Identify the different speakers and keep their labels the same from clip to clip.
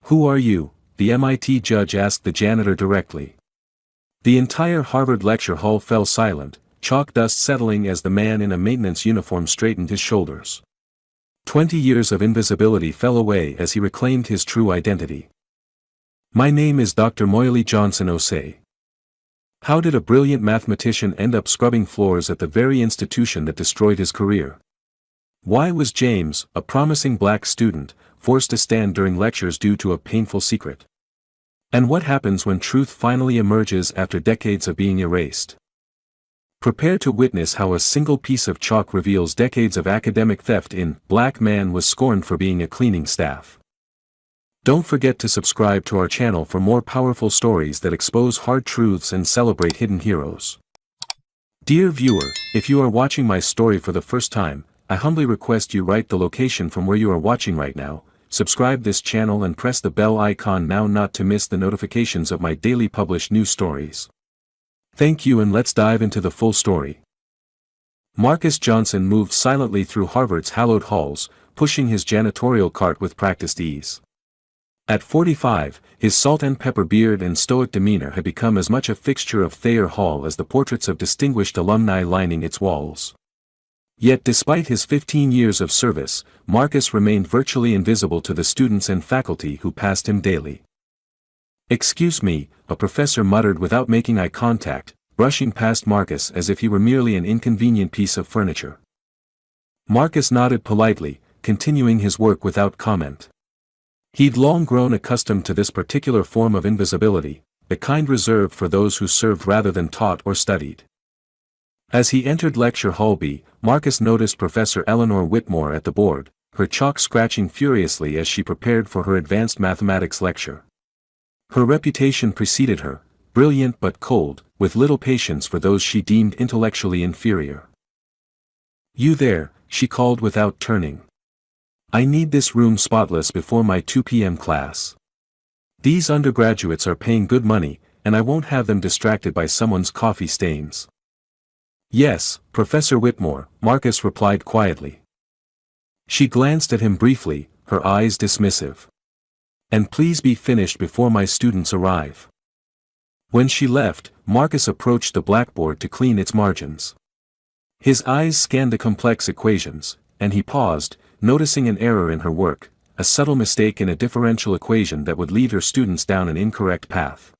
Speaker 1: "Who are you?" the MIT judge asked the janitor directly. The entire Harvard lecture hall fell silent, chalk dust settling as the man in a maintenance uniform straightened his shoulders. 20 years of invisibility fell away as he reclaimed his true identity. "My name is Dr. Moyle Johnson Osei. How did a brilliant mathematician end up scrubbing floors at the very institution that destroyed his career? Why was James, a promising black student, forced to stand during lectures due to a painful secret? And what happens when truth finally emerges after decades of being erased?" Prepare to witness how a single piece of chalk reveals decades of academic theft in "Black Man Was Scorned for Being a Cleaning Staff." Don't forget to subscribe to our channel for more powerful stories that expose hard truths and celebrate hidden heroes. Dear viewer, if you are watching my story for the first time, I humbly request you write the location from where you are watching right now, subscribe this channel and press the bell icon now not to miss the notifications of my daily published news stories. Thank you, and let's dive into the full story. Marcus Johnson moved silently through Harvard's hallowed halls, pushing his janitorial cart with practiced ease. At 45, his salt and pepper beard and stoic demeanor had become as much a fixture of Thayer Hall as the portraits of distinguished alumni lining its walls. Yet despite his 15 years of service, Marcus remained virtually invisible to the students and faculty who passed him daily. "Excuse me," a professor muttered without making eye contact, brushing past Marcus as if he were merely an inconvenient piece of furniture. Marcus nodded politely, continuing his work without comment. He'd long grown accustomed to this particular form of invisibility, the kind reserved for those who served rather than taught or studied. As he entered Lecture Hall B, Marcus noticed Professor Eleanor Whitmore at the board, her chalk scratching furiously as she prepared for her advanced mathematics lecture. Her reputation preceded her, brilliant but cold, with little patience for those she deemed intellectually inferior. "You there," she called without turning. "I need this room spotless before my 2 p.m. class. These undergraduates are paying good money, and I won't have them distracted by someone's coffee stains." "Yes, Professor Whitmore," Marcus replied quietly. She glanced at him briefly, her eyes dismissive. "And please be finished before my students arrive." When she left, Marcus approached the blackboard to clean its margins. His eyes scanned the complex equations, and he paused, noticing an error in her work, a subtle mistake in a differential equation that would lead her students down an incorrect path.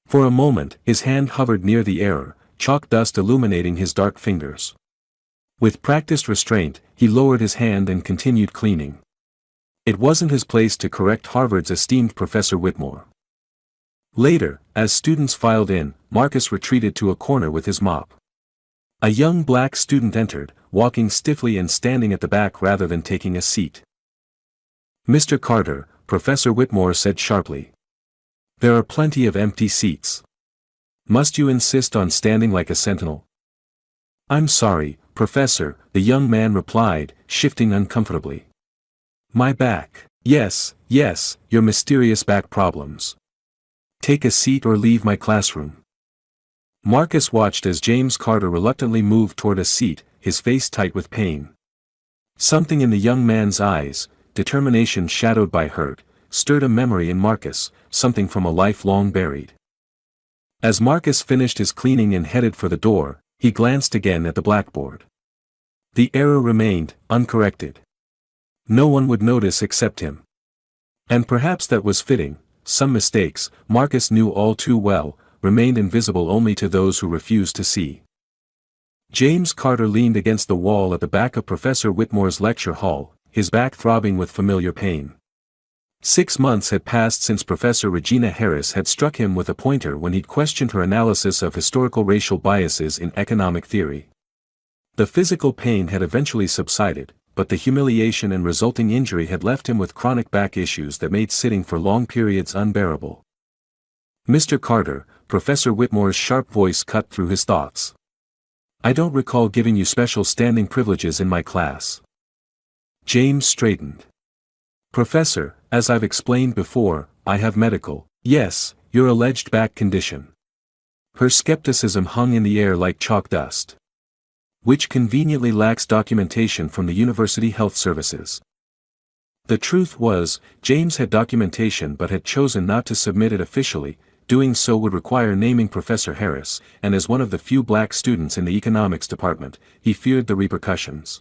Speaker 1: For a moment, his hand hovered near the error, chalk dust illuminating his dark fingers. With practiced restraint, he lowered his hand and continued cleaning. It wasn't his place to correct Harvard's esteemed Professor Whitmore. Later, as students filed in, Marcus retreated to a corner with his mop. A young black student entered, walking stiffly and standing at the back rather than taking a seat. "Mr. Carter," Professor Whitmore said sharply. "There are plenty of empty seats. Must you insist on standing like a sentinel?" "I'm sorry, Professor," the young man replied, shifting uncomfortably. "My back." Yes, your mysterious back problems. Take a seat or leave my classroom." Marcus watched as James Carter reluctantly moved toward a seat, his face tight with pain. Something in the young man's eyes, determination shadowed by hurt, stirred a memory in Marcus, something from a life long buried. As Marcus finished his cleaning and headed for the door, he glanced again at the blackboard. The error remained, uncorrected. No one would notice except him. And perhaps that was fitting. Some mistakes, Marcus knew all too well, remained invisible only to those who refused to see. James Carter leaned against the wall at the back of Professor Whitmore's lecture hall, his back throbbing with familiar pain. 6 months had passed since Professor Regina Harris had struck him with a pointer when he'd questioned her analysis of historical racial biases in economic theory. The physical pain had eventually subsided, but the humiliation and resulting injury had left him with chronic back issues that made sitting for long periods unbearable. "Mr. Carter," Professor Whitmore's sharp voice cut through his thoughts. "I don't recall giving you special standing privileges in my class." James straightened. "Professor, as I've explained before, I have medical." "Yes, your alleged back condition." Her skepticism hung in the air like chalk dust. "Which conveniently lacks documentation from the University Health Services." The truth was, James had documentation but had chosen not to submit it officially. Doing so would require naming Professor Harris, and as one of the few black students in the economics department, he feared the repercussions.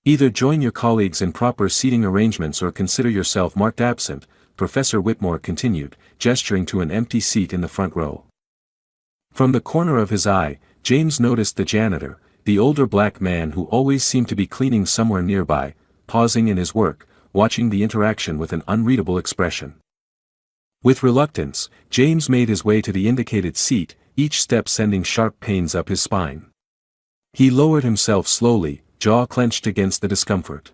Speaker 1: Either join your colleagues in proper seating arrangements or consider yourself marked absent, Professor Whitmore continued, gesturing to an empty seat in the front row. From the corner of his eye, James noticed the janitor, the older black man who always seemed to be cleaning somewhere nearby, pausing in his work, watching the interaction with an unreadable expression. With reluctance, James made his way to the indicated seat, each step sending sharp pains up his spine. He lowered himself slowly, jaw clenched against the discomfort.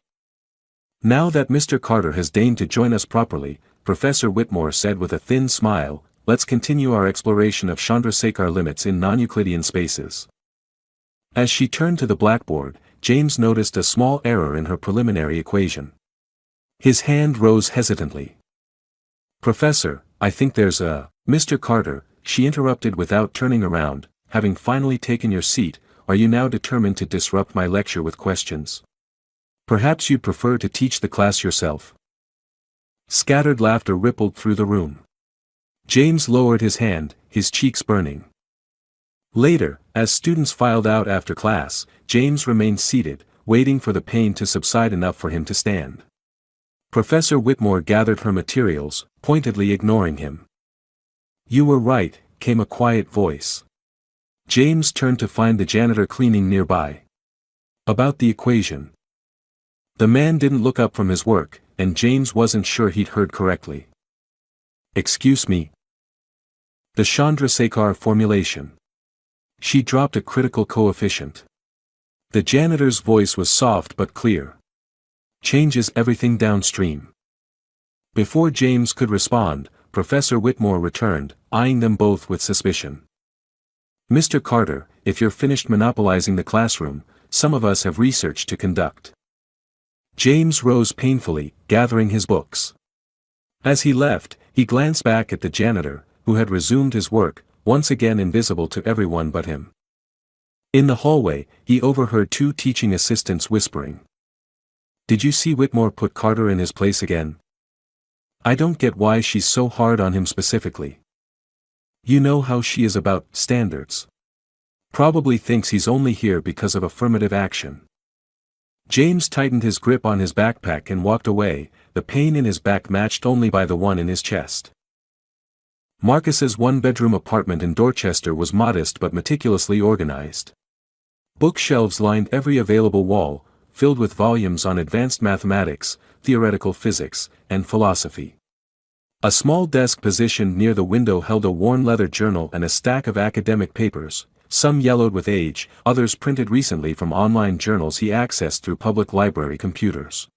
Speaker 1: "Now that Mr. Carter has deigned to join us properly," Professor Whitmore said with a thin smile, "let's continue our exploration of Chandrasekhar limits in non-Euclidean spaces." As she turned to the blackboard, James noticed a small error in her preliminary equation. His hand rose hesitantly. "Professor, I think there's a—" "Mr. Carter," she interrupted without turning around, "having finally taken your seat, are you now determined to disrupt my lecture with questions? Perhaps you'd prefer to teach the class yourself?" Scattered laughter rippled through the room. James lowered his hand, his cheeks burning. Later, as students filed out after class, James remained seated, waiting for the pain to subside enough for him to stand. Professor Whitmore gathered her materials, pointedly ignoring him. "You were right," came a quiet voice. James turned to find the janitor cleaning nearby. "About the equation." The man didn't look up from his work, and James wasn't sure he'd heard correctly. "Excuse me." "The Chandrasekhar formulation." She dropped a critical coefficient. The janitor's voice was soft but clear. "Changes everything downstream." Before James could respond, Professor Whitmore returned, eyeing them both with suspicion. "Mr. Carter, if you're finished monopolizing the classroom, some of us have research to conduct." James rose painfully, gathering his books. As he left, he glanced back at the janitor, who had resumed his work, once again invisible to everyone but him. In the hallway, he overheard two teaching assistants whispering. "Did you see Whitmore put Carter in his place again? I don't get why she's so hard on him specifically. You know how she is about standards. Probably thinks he's only here because of affirmative action." James tightened his grip on his backpack and walked away, the pain in his back matched only by the one in his chest. Marcus's one-bedroom apartment in Dorchester was modest but meticulously organized. Bookshelves lined every available wall, filled with volumes on advanced mathematics, theoretical physics, and philosophy. A small desk positioned near the window held a worn leather journal and a stack of academic papers, some yellowed with age, others printed recently from online journals he accessed through public library computers.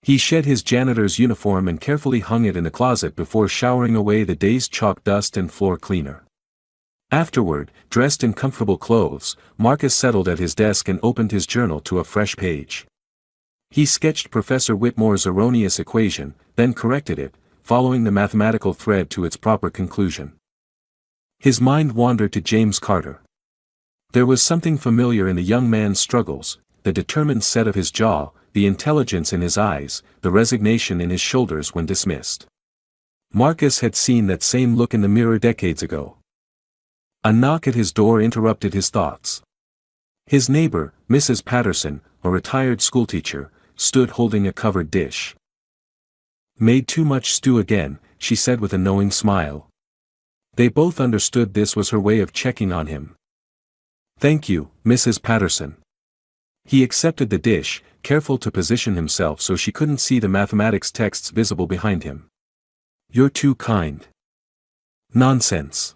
Speaker 1: He shed his janitor's uniform and carefully hung it in a closet before showering away the day's chalk dust and floor cleaner. Afterward, dressed in comfortable clothes, Marcus settled at his desk and opened his journal to a fresh page. He sketched Professor Whitmore's erroneous equation, then corrected it, following the mathematical thread to its proper conclusion. His mind wandered to James Carter. There was something familiar in the young man's struggles, the determined set of his jaw, the intelligence in his eyes, the resignation in his shoulders when dismissed. Marcus had seen that same look in the mirror decades ago. A knock at his door interrupted his thoughts. His neighbor, Mrs. Patterson, a retired schoolteacher, stood holding a covered dish. "Made too much stew again," she said with a knowing smile. They both understood this was her way of checking on him. "Thank you, Mrs. Patterson." He accepted the dish, careful to position himself so she couldn't see the mathematics texts visible behind him. "You're too kind." "Nonsense.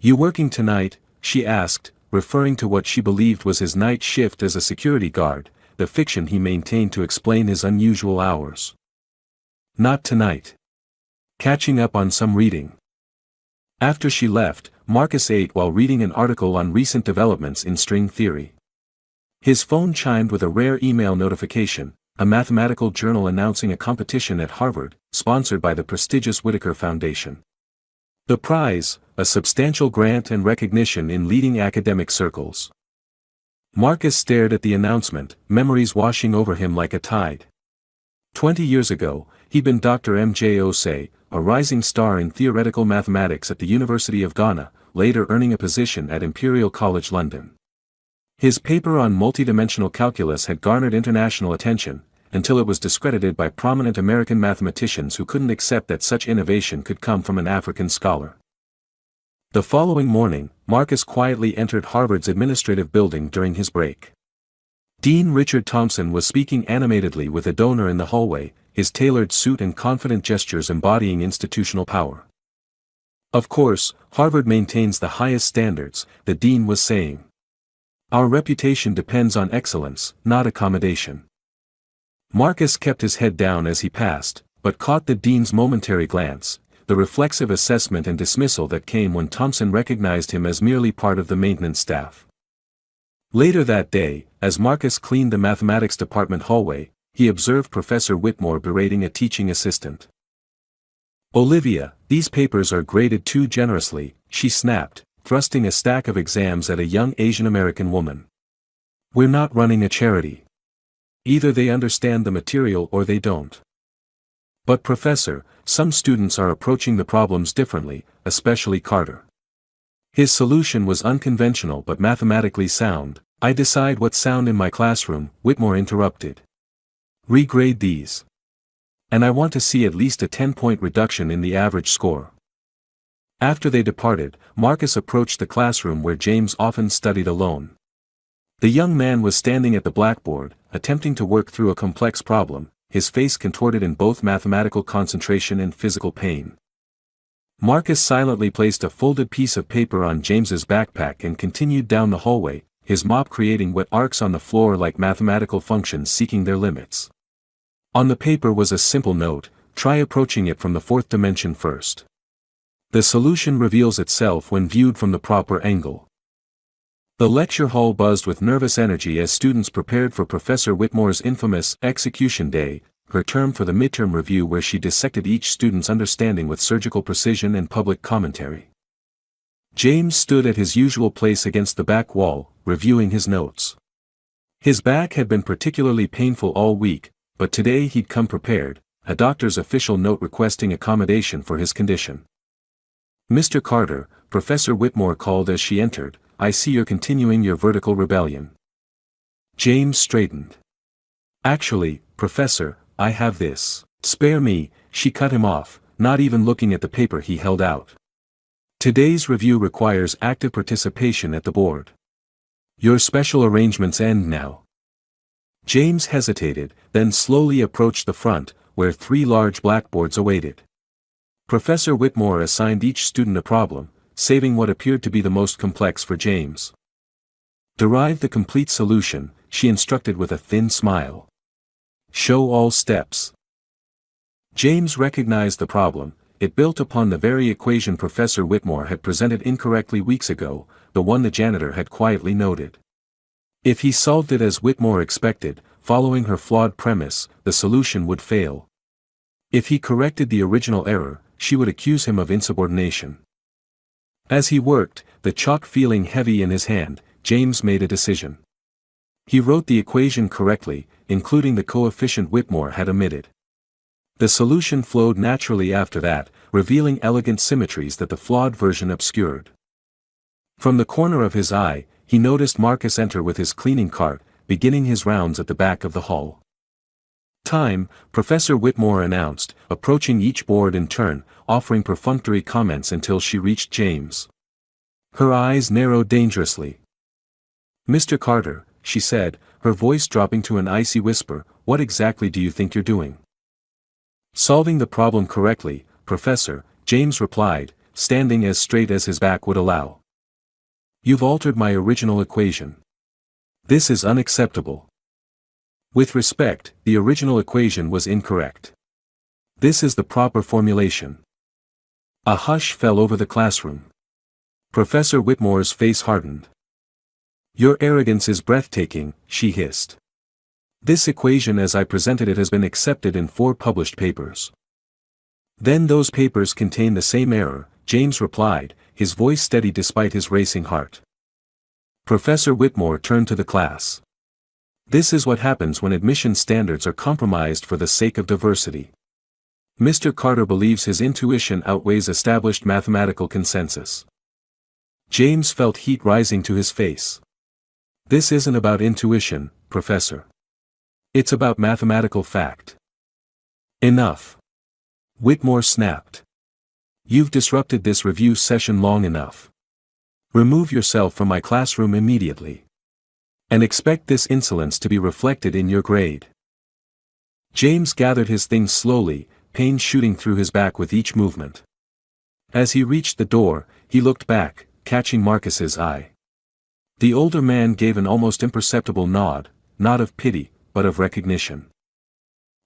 Speaker 1: You working tonight?" she asked, referring to what she believed was his night shift as a security guard, the fiction he maintained to explain his unusual hours. "Not tonight. Catching up on some reading." After she left, Marcus ate while reading an article on recent developments in string theory. His phone chimed with a rare email notification, a mathematical journal announcing a competition at Harvard, sponsored by the prestigious Whitaker Foundation. The prize, a substantial grant and recognition in leading academic circles. Marcus stared at the announcement, memories washing over him like a tide. 20 years ago, he'd been Dr. M.J. Osei, a rising star in theoretical mathematics at the University of Ghana, later earning a position at Imperial College London. His paper on multidimensional calculus had garnered international attention, until it was discredited by prominent American mathematicians who couldn't accept that such innovation could come from an African scholar. The following morning, Marcus quietly entered Harvard's administrative building during his break. Dean Richard Thompson was speaking animatedly with a donor in the hallway, his tailored suit and confident gestures embodying institutional power. "Of course, Harvard maintains the highest standards," the dean was saying. "Our reputation depends on excellence, not accommodation." Marcus kept his head down as he passed, but caught the dean's momentary glance, the reflexive assessment and dismissal that came when Thompson recognized him as merely part of the maintenance staff. Later that day, as Marcus cleaned the mathematics department hallway, he observed Professor Whitmore berating a teaching assistant. "Olivia, these papers are graded too generously," she snapped, thrusting a stack of exams at a young Asian American woman. "We're not running a charity. Either they understand the material or they don't." "But Professor, some students are approaching the problems differently, especially Carter. His solution was unconventional but mathematically sound." "I decide what's sound in my classroom," Whitmore interrupted. "Regrade these. And I want to see at least a 10-point reduction in the average score." After they departed, Marcus approached the classroom where James often studied alone. The young man was standing at the blackboard, attempting to work through a complex problem, his face contorted in both mathematical concentration and physical pain. Marcus silently placed a folded piece of paper on James's backpack and continued down the hallway, his mop creating wet arcs on the floor like mathematical functions seeking their limits. On the paper was a simple note: "Try approaching it from the fourth dimension first. The solution reveals itself when viewed from the proper angle." The lecture hall buzzed with nervous energy as students prepared for Professor Whitmore's infamous execution day, her term for the midterm review where she dissected each student's understanding with surgical precision and public commentary. James stood at his usual place against the back wall, reviewing his notes. His back had been particularly painful all week, but today he'd come prepared, a doctor's official note requesting accommodation for his condition. "Mr. Carter," Professor Whitmore called as she entered, "I see you're continuing your vertical rebellion." James straightened. "Actually, Professor, I have this." "Spare me," she cut him off, not even looking at the paper he held out. "Today's review requires active participation at the board. Your special arrangements end now." James hesitated, then slowly approached the front, where 3 large blackboards awaited. Professor Whitmore assigned each student a problem, saving what appeared to be the most complex for James. "Derive the complete solution," she instructed with a thin smile. "Show all steps." James recognized the problem. It built upon the very equation Professor Whitmore had presented incorrectly weeks ago, the one the janitor had quietly noted. If he solved it as Whitmore expected, following her flawed premise, the solution would fail. If he corrected the original error, she would accuse him of insubordination. As he worked, the chalk feeling heavy in his hand, James made a decision. He wrote the equation correctly, including the coefficient Whitmore had omitted. The solution flowed naturally after that, revealing elegant symmetries that the flawed version obscured. From the corner of his eye, he noticed Marcus enter with his cleaning cart, beginning his rounds at the back of the hall. "Time," Professor Whitmore announced, approaching each board in turn, offering perfunctory comments until she reached James. Her eyes narrowed dangerously. "Mr. Carter," she said, her voice dropping to an icy whisper, "what exactly do you think you're doing?" "Solving the problem correctly, Professor," James replied, standing as straight as his back would allow. "You've altered my original equation. This is unacceptable." "With respect, the original equation was incorrect. This is the proper formulation." A hush fell over the classroom. Professor Whitmore's face hardened. "Your arrogance is breathtaking," she hissed. "This equation as I presented it has been accepted in 4 published papers." "Then those papers contain the same error," James replied, his voice steady despite his racing heart. Professor Whitmore turned to the class. This is what happens when admission standards are compromised for the sake of diversity. Mr. Carter believes his intuition outweighs established mathematical consensus. James felt heat rising to his face. This isn't about intuition, Professor. It's about mathematical fact. Enough. Whitmore snapped. You've disrupted this review session long enough. Remove yourself from my classroom immediately. And expect this insolence to be reflected in your grade. James gathered his things slowly, pain shooting through his back with each movement. As he reached the door, he looked back, catching Marcus's eye. The older man gave an almost imperceptible nod, not of pity, but of recognition.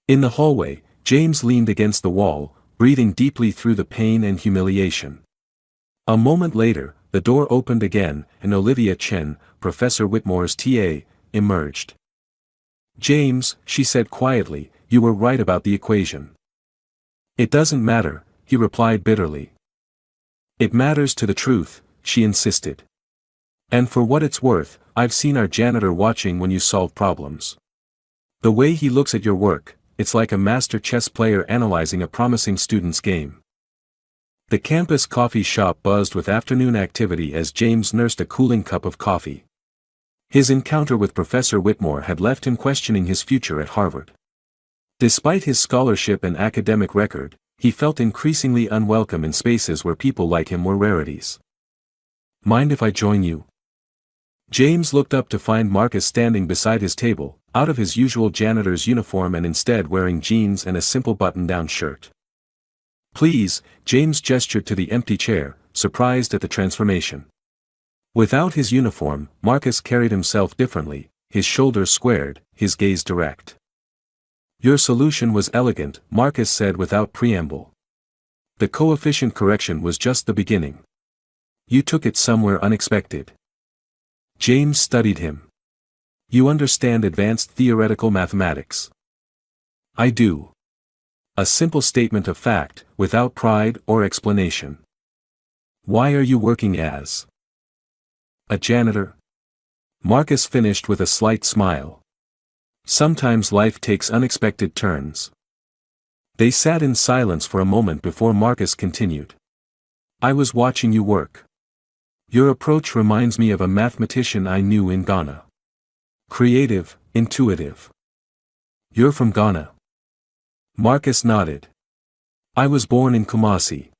Speaker 1: In the hallway, James leaned against the wall, breathing deeply through the pain and humiliation. A moment later, the door opened again, and Olivia Chen, Professor Whitmore's TA, emerged. James, she said quietly, you were right about the equation. It doesn't matter, he replied bitterly. It matters to the truth, she insisted. And for what it's worth, I've seen our janitor watching when you solve problems. The way he looks at your work, it's like a master chess player analyzing a promising student's game. The campus coffee shop buzzed with afternoon activity as James nursed a cooling cup of coffee. His encounter with Professor Whitmore had left him questioning his future at Harvard. Despite his scholarship and academic record, he felt increasingly unwelcome in spaces where people like him were rarities. Mind if I join you? James looked up to find Marcus standing beside his table, out of his usual janitor's uniform and instead wearing jeans and a simple button-down shirt. Please, James gestured to the empty chair, surprised at the transformation. Without his uniform, Marcus carried himself differently, his shoulders squared, his gaze direct. Your solution was elegant, Marcus said without preamble. The coefficient correction was just the beginning. You took it somewhere unexpected. James studied him. You understand advanced theoretical mathematics. I do. A simple statement of fact, without pride or explanation. Why are you working as a janitor? Marcus finished with a slight smile. Sometimes life takes unexpected turns. They sat in silence for a moment before Marcus continued. I was watching you work. Your approach reminds me of a mathematician I knew in Ghana. Creative, intuitive. You're from Ghana? Marcus nodded. I was born in Kumasi.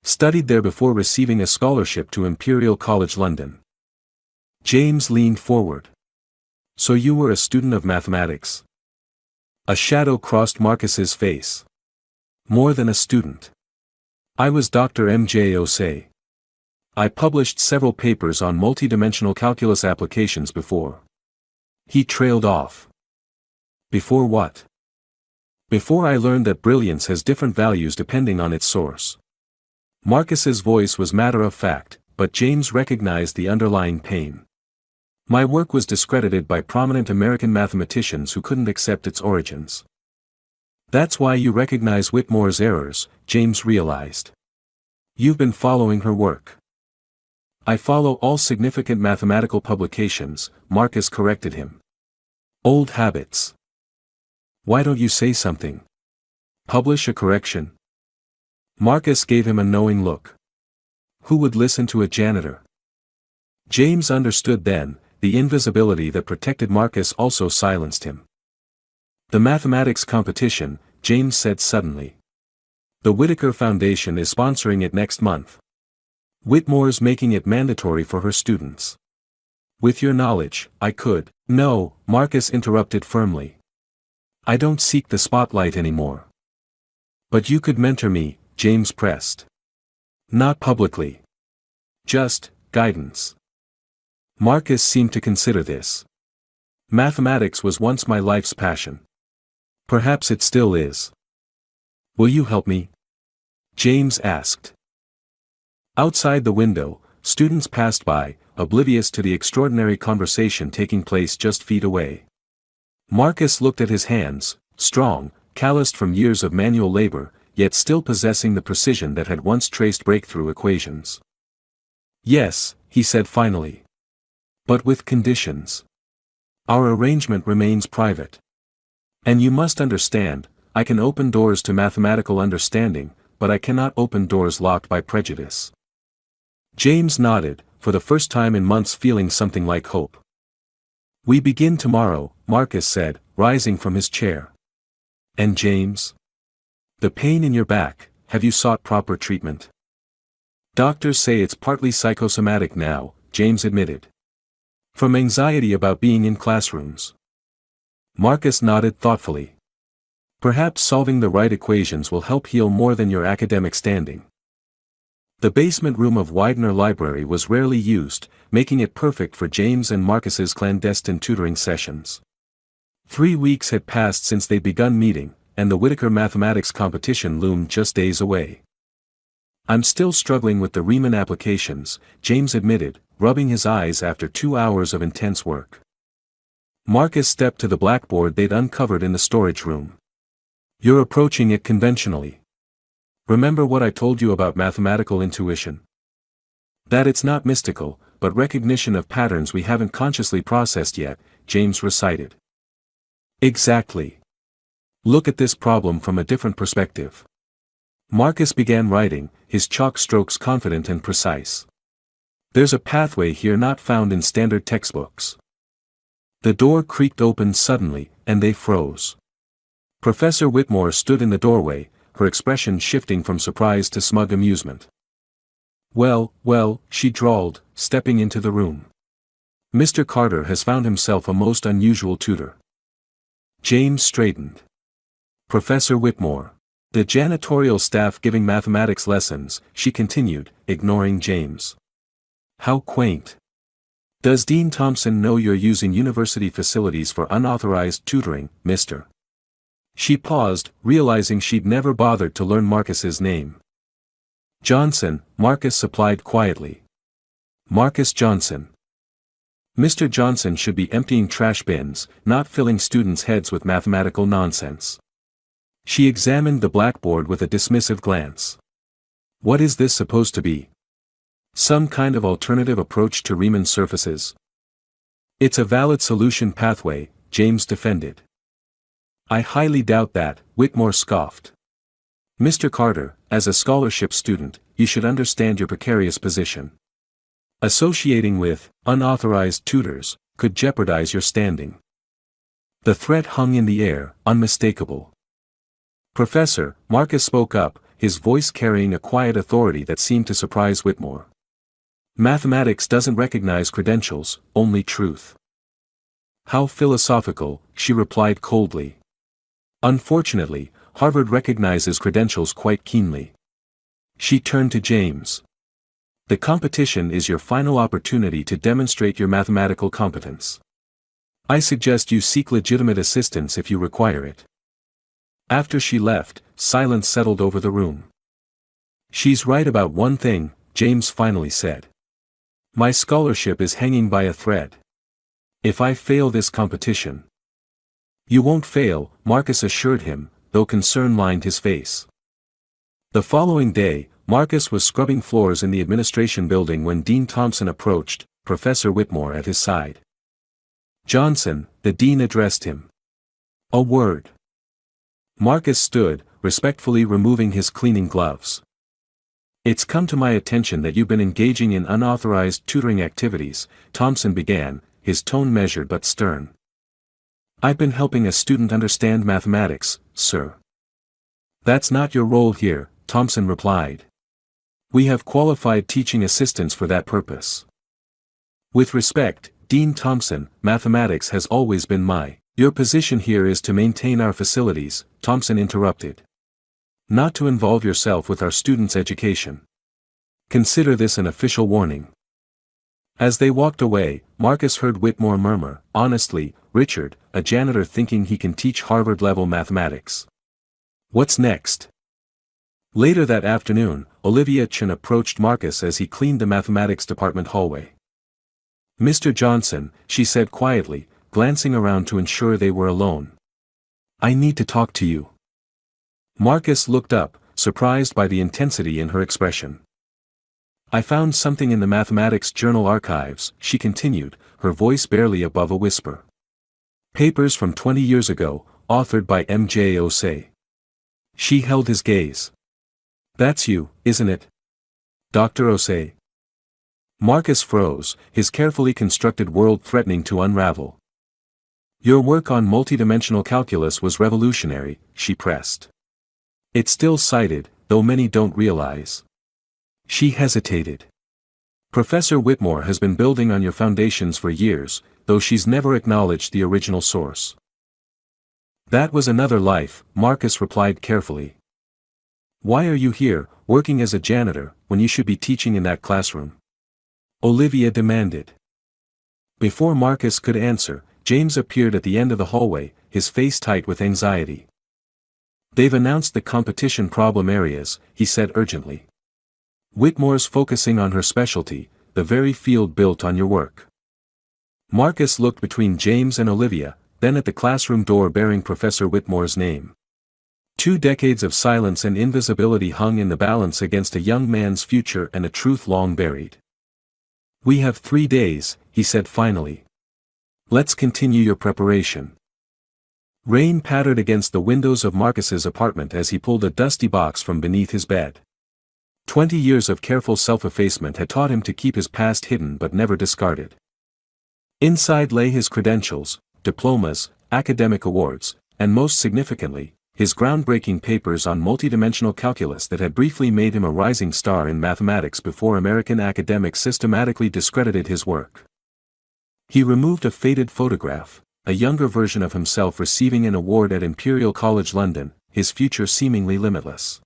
Speaker 1: Studied there before receiving a scholarship to Imperial College London. James leaned forward. So you were a student of mathematics? A shadow crossed Marcus's face. More than a student. I was Dr. M.J. Osei. I published several papers on multidimensional calculus applications before. He trailed off. Before what? Before I learned that brilliance has different values depending on its source. Marcus's voice was matter of fact, but James recognized the underlying pain. My work was discredited by prominent American mathematicians who couldn't accept its origins. That's why you recognize Whitmore's errors, James realized. You've been following her work. I follow all significant mathematical publications, Marcus corrected him. Old habits. Why don't you say something? Publish a correction? Marcus gave him a knowing look. Who would listen to a janitor? James understood then, the invisibility that protected Marcus also silenced him. The mathematics competition, James said suddenly. The Whitaker Foundation is sponsoring it next month. Whitmore's making it mandatory for her students. With your knowledge, I could. No, Marcus interrupted firmly. I don't seek the spotlight anymore. But you could mentor me, James pressed. Not publicly. Just, guidance. Marcus seemed to consider this. Mathematics was once my life's passion. Perhaps it still is. Will you help me? James asked. Outside the window, students passed by, oblivious to the extraordinary conversation taking place just feet away. Marcus looked at his hands, strong, calloused from years of manual labor, yet still possessing the precision that had once traced breakthrough equations. Yes, he said finally. But with conditions. Our arrangement remains private. And you must understand, I can open doors to mathematical understanding, but I cannot open doors locked by prejudice. James nodded, for the first time in months feeling something like hope. We begin tomorrow, Marcus said, rising from his chair. And James? The pain in your back, have you sought proper treatment? Doctors say it's partly psychosomatic now, James admitted. From anxiety about being in classrooms. Marcus nodded thoughtfully. Perhaps solving the right equations will help heal more than your academic standing. The basement room of Widener Library was rarely used, making it perfect for James and Marcus's clandestine tutoring sessions. 3 weeks had passed since they'd begun meeting, and the Whittaker mathematics competition loomed just days away. I'm still struggling with the Riemann applications, James admitted, rubbing his eyes after 2 hours of intense work. Marcus stepped to the blackboard they'd uncovered in the storage room. You're approaching it conventionally. Remember what I told you about mathematical intuition? That it's not mystical, but recognition of patterns we haven't consciously processed yet, James recited. Exactly. Look at this problem from a different perspective. Marcus began writing, his chalk strokes confident and precise. There's a pathway here not found in standard textbooks. The door creaked open suddenly, and they froze. Professor Whitmore stood in the doorway, her expression shifting from surprise to smug amusement. Well, she drawled, stepping into the room. Mr. Carter has found himself a most unusual tutor. James straightened. Professor Whitmore. The janitorial staff giving mathematics lessons, she continued, ignoring James. How quaint. Does Dean Thompson know you're using university facilities for unauthorized tutoring, Mr.? She paused, realizing she'd never bothered to learn Marcus's name. Johnson, Marcus supplied quietly. Marcus Johnson. Mr. Johnson should be emptying trash bins, not filling students' heads with mathematical nonsense. She examined the blackboard with a dismissive glance. What is this supposed to be? Some kind of alternative approach to Riemann surfaces? It's a valid solution pathway, James defended. I highly doubt that, Whitmore scoffed. Mr. Carter, as a scholarship student, you should understand your precarious position. Associating with unauthorized tutors could jeopardize your standing. The threat hung in the air, unmistakable. Professor, Marcus spoke up, his voice carrying a quiet authority that seemed to surprise Whitmore. Mathematics doesn't recognize credentials, only truth. How philosophical, she replied coldly. Unfortunately, Harvard recognizes credentials quite keenly. She turned to James. The competition is your final opportunity to demonstrate your mathematical competence. I suggest you seek legitimate assistance if you require it. After she left, silence settled over the room. She's right about one thing, James finally said. My scholarship is hanging by a thread. If I fail this competition. You won't fail, Marcus assured him, though concern lined his face. The following day, Marcus was scrubbing floors in the administration building when Dean Thompson approached, Professor Whitmore at his side. Johnson, the dean addressed him. A word. Marcus stood, respectfully removing his cleaning gloves. It's come to my attention that you've been engaging in unauthorized tutoring activities, Thompson began, his tone measured but stern. I've been helping a student understand mathematics, sir. That's not your role here, Thompson replied. We have qualified teaching assistants for that purpose. With respect, Dean Thompson, mathematics has always been Your position here is to maintain our facilities, Thompson interrupted. Not to involve yourself with our students' education. Consider this an official warning. As they walked away, Marcus heard Whitmore murmur, honestly, Richard, a janitor thinking he can teach Harvard-level mathematics. What's next? Later that afternoon, Olivia Chen approached Marcus as he cleaned the mathematics department hallway. Mr. Johnson, she said quietly, glancing around to ensure they were alone. I need to talk to you. Marcus looked up, surprised by the intensity in her expression. I found something in the mathematics journal archives, she continued, her voice barely above a whisper. Papers from 20 years ago, authored by M.J. Osei. She held his gaze. That's you, isn't it? Dr. Osei. Marcus froze, his carefully constructed world threatening to unravel. Your work on multidimensional calculus was revolutionary, she pressed. It's still cited, though many don't realize. She hesitated. Professor Whitmore has been building on your foundations for years, though she's never acknowledged the original source. That was another life, Marcus replied carefully. Why are you here, working as a janitor, when you should be teaching in that classroom? Olivia demanded. Before Marcus could answer, James appeared at the end of the hallway, his face tight with anxiety. They've announced the competition problem areas, he said urgently. Whitmore's focusing on her specialty, the very field built on your work. Marcus looked between James and Olivia, then at the classroom door bearing Professor Whitmore's name. 2 decades of silence and invisibility hung in the balance against a young man's future and a truth long buried. We have 3 days, he said finally. Let's continue your preparation. Rain pattered against the windows of Marcus's apartment as he pulled a dusty box from beneath his bed. 20 years of careful self-effacement had taught him to keep his past hidden but never discarded. Inside lay his credentials, diplomas, academic awards, and most significantly, his groundbreaking papers on multidimensional calculus that had briefly made him a rising star in mathematics before American academics systematically discredited his work. He removed a faded photograph, a younger version of himself receiving an award at Imperial College London, his future seemingly limitless.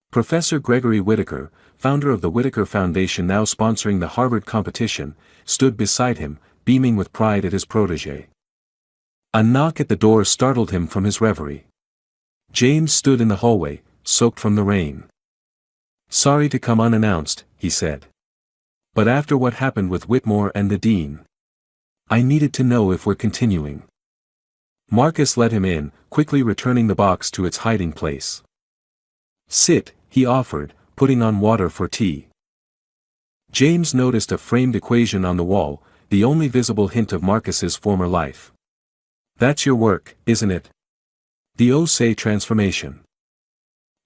Speaker 1: Professor Gregory Whittaker, founder of the Whittaker Foundation now sponsoring the Harvard competition, stood beside him, beaming with pride at his protégé. A knock at the door startled him from his reverie. James stood in the hallway, soaked from the rain. Sorry to come unannounced, he said. But after what happened with Whitmore and the dean, I needed to know if we're continuing. Marcus let him in, quickly returning the box to its hiding place. Sit, he offered, putting on water for tea. James noticed a framed equation on the wall, the only visible hint of Marcus's former life. That's your work, isn't it? The Osei transformation.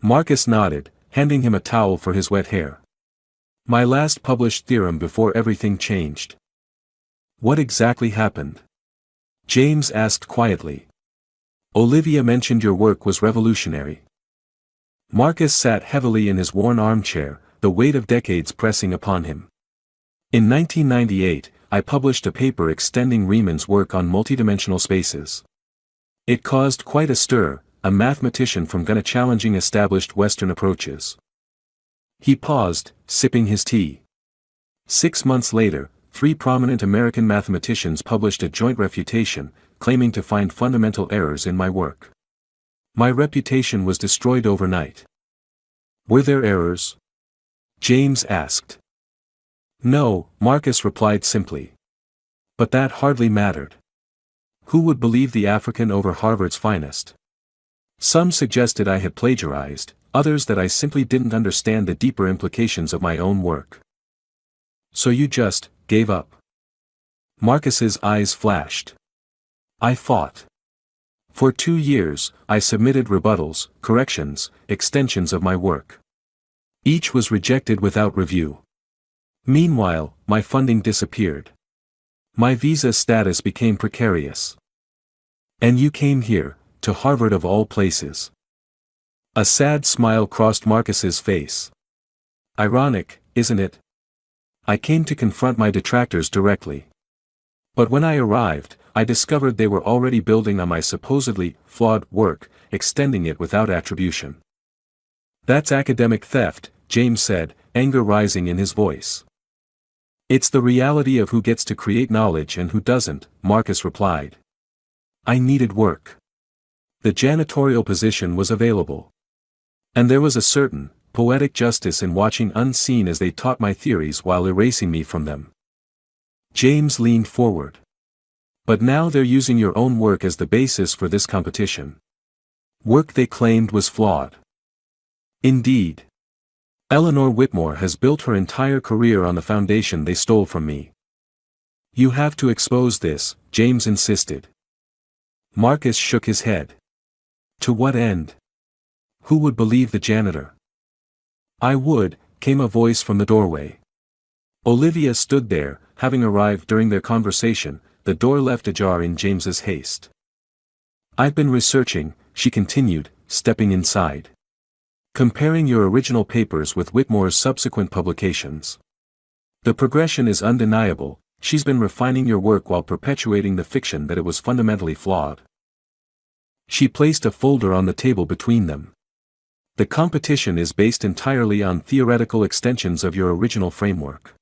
Speaker 1: Marcus nodded, handing him a towel for his wet hair. My last published theorem before everything changed. What exactly happened? James asked quietly. Olivia mentioned your work was revolutionary. Marcus sat heavily in his worn armchair, the weight of decades pressing upon him. In 1998, I published a paper extending Riemann's work on multidimensional spaces. It caused quite a stir, a mathematician from Ghana challenging established Western approaches. He paused, sipping his tea. 6 months later, 3 prominent American mathematicians published a joint refutation, claiming to find fundamental errors in my work. My reputation was destroyed overnight. Were there errors? James asked. No, Marcus replied simply. But that hardly mattered. Who would believe the African over Harvard's finest? Some suggested I had plagiarized, others that I simply didn't understand the deeper implications of my own work. So you just gave up? Marcus's eyes flashed. I fought. For 2 years, I submitted rebuttals, corrections, extensions of my work. Each was rejected without review. Meanwhile, my funding disappeared. My visa status became precarious. And you came here, to Harvard of all places. A sad smile crossed Marcus's face. Ironic, isn't it? I came to confront my detractors directly. But when I arrived, I discovered they were already building on my supposedly flawed work, extending it without attribution. That's academic theft, James said, anger rising in his voice. It's the reality of who gets to create knowledge and who doesn't, Marcus replied. I needed work. The janitorial position was available. And there was a certain, poetic justice in watching unseen as they taught my theories while erasing me from them. James leaned forward. But now they're using your own work as the basis for this competition. Work they claimed was flawed. Indeed. Eleanor Whitmore has built her entire career on the foundation they stole from me. You have to expose this, James insisted. Marcus shook his head. To what end? Who would believe the janitor? I would, came a voice from the doorway. Olivia stood there, having arrived during their conversation, the door left ajar in James's haste. I've been researching, she continued, stepping inside. Comparing your original papers with Whitmore's subsequent publications. The progression is undeniable. She's been refining your work while perpetuating the fiction that it was fundamentally flawed. She placed a folder on the table between them. The competition is based entirely on theoretical extensions of your original framework.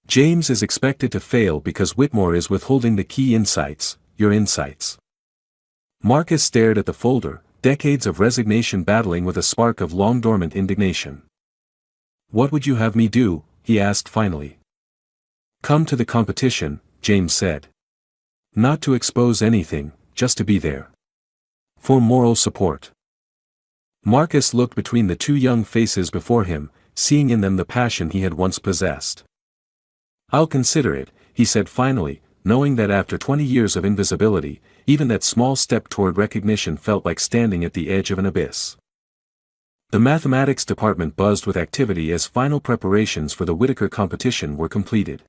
Speaker 1: James is expected to fail because Whitmore is withholding the key insights, your insights. Marcus stared at the folder, decades of resignation battling with a spark of long-dormant indignation. What would you have me do? He asked finally. Come to the competition, James said. Not to expose anything, just to be there. For moral support. Marcus looked between the two young faces before him, seeing in them the passion he had once possessed. I'll consider it, he said finally, knowing that after 20 years of invisibility, even that small step toward recognition felt like standing at the edge of an abyss. The mathematics department buzzed with activity as final preparations for the Whitaker competition were completed.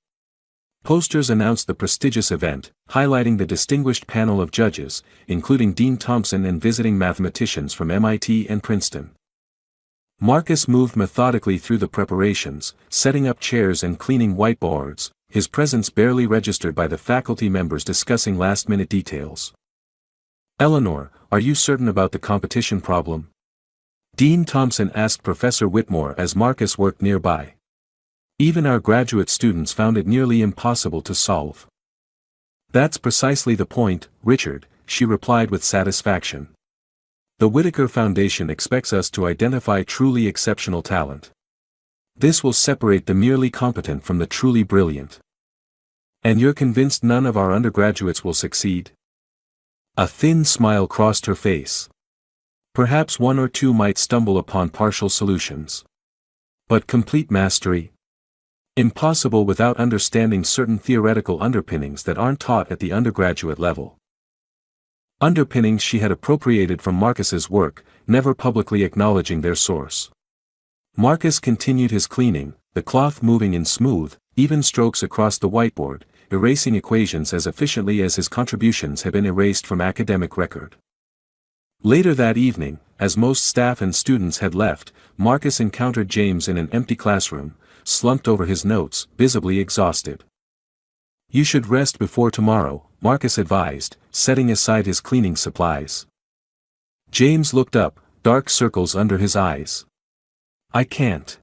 Speaker 1: Posters announced the prestigious event, highlighting the distinguished panel of judges, including Dean Thompson and visiting mathematicians from MIT and Princeton. Marcus moved methodically through the preparations, setting up chairs and cleaning whiteboards, his presence barely registered by the faculty members discussing last-minute details. Eleanor, are you certain about the competition problem? Dean Thompson asked Professor Whitmore as Marcus worked nearby. Even our graduate students found it nearly impossible to solve. That's precisely the point, Richard, she replied with satisfaction. The Whitaker Foundation expects us to identify truly exceptional talent. This will separate the merely competent from the truly brilliant. And you're convinced none of our undergraduates will succeed? A thin smile crossed her face. Perhaps one or two might stumble upon partial solutions. But complete mastery? Impossible without understanding certain theoretical underpinnings that aren't taught at the undergraduate level. Underpinnings she had appropriated from Marcus's work, never publicly acknowledging their source. Marcus continued his cleaning, the cloth moving in smooth, even strokes across the whiteboard, erasing equations as efficiently as his contributions had been erased from academic record. Later that evening, as most staff and students had left, Marcus encountered James in an empty classroom, slumped over his notes, visibly exhausted. You should rest before tomorrow, Marcus advised, setting aside his cleaning supplies. James looked up, dark circles under his eyes. I can't.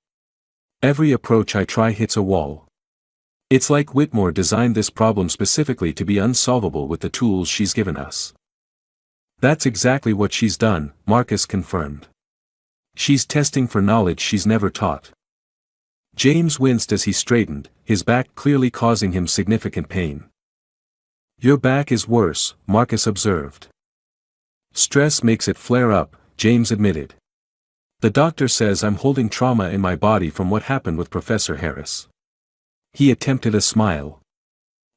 Speaker 1: Every approach I try hits a wall. It's like Whitmore designed this problem specifically to be unsolvable with the tools she's given us. That's exactly what she's done, Marcus confirmed. She's testing for knowledge she's never taught. James winced as he straightened, his back clearly causing him significant pain. Your back is worse, Marcus observed. Stress makes it flare up, James admitted. The doctor says I'm holding trauma in my body from what happened with Professor Harris. He attempted a smile.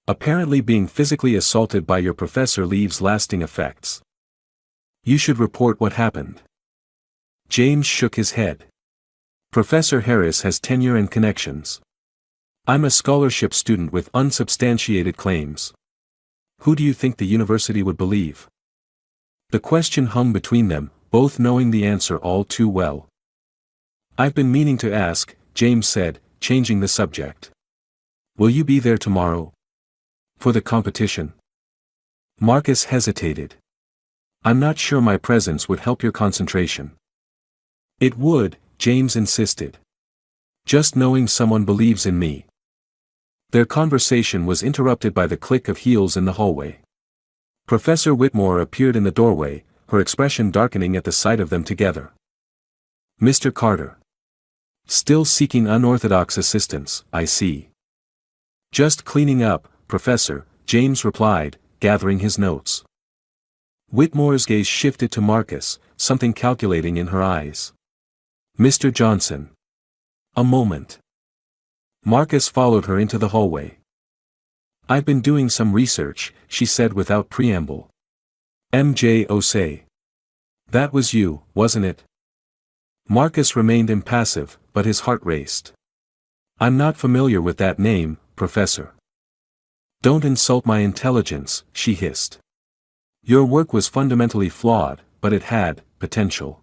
Speaker 1: Apparently being physically assaulted by your professor leaves lasting effects. You should report what happened. James shook his head. Professor Harris has tenure and connections. I'm a scholarship student with unsubstantiated claims. Who do you think the university would believe? The question hung between them, both knowing the answer all too well. I've been meaning to ask, James said, changing the subject. Will you be there tomorrow? For the competition? Marcus hesitated. I'm not sure my presence would help your concentration. It would, James insisted. Just knowing someone believes in me. Their conversation was interrupted by the click of heels in the hallway. Professor Whitmore appeared in the doorway, her expression darkening at the sight of them together. Mr. Carter. Still seeking unorthodox assistance, I see. Just cleaning up, Professor, James replied, gathering his notes. Whitmore's gaze shifted to Marcus, something calculating in her eyes. Mr. Johnson. A moment. Marcus followed her into the hallway. I've been doing some research, she said without preamble. MJ Osei. That was you, wasn't it? Marcus remained impassive, but his heart raced. I'm not familiar with that name, Professor. Don't insult my intelligence, she hissed. Your work was fundamentally flawed, but it had potential.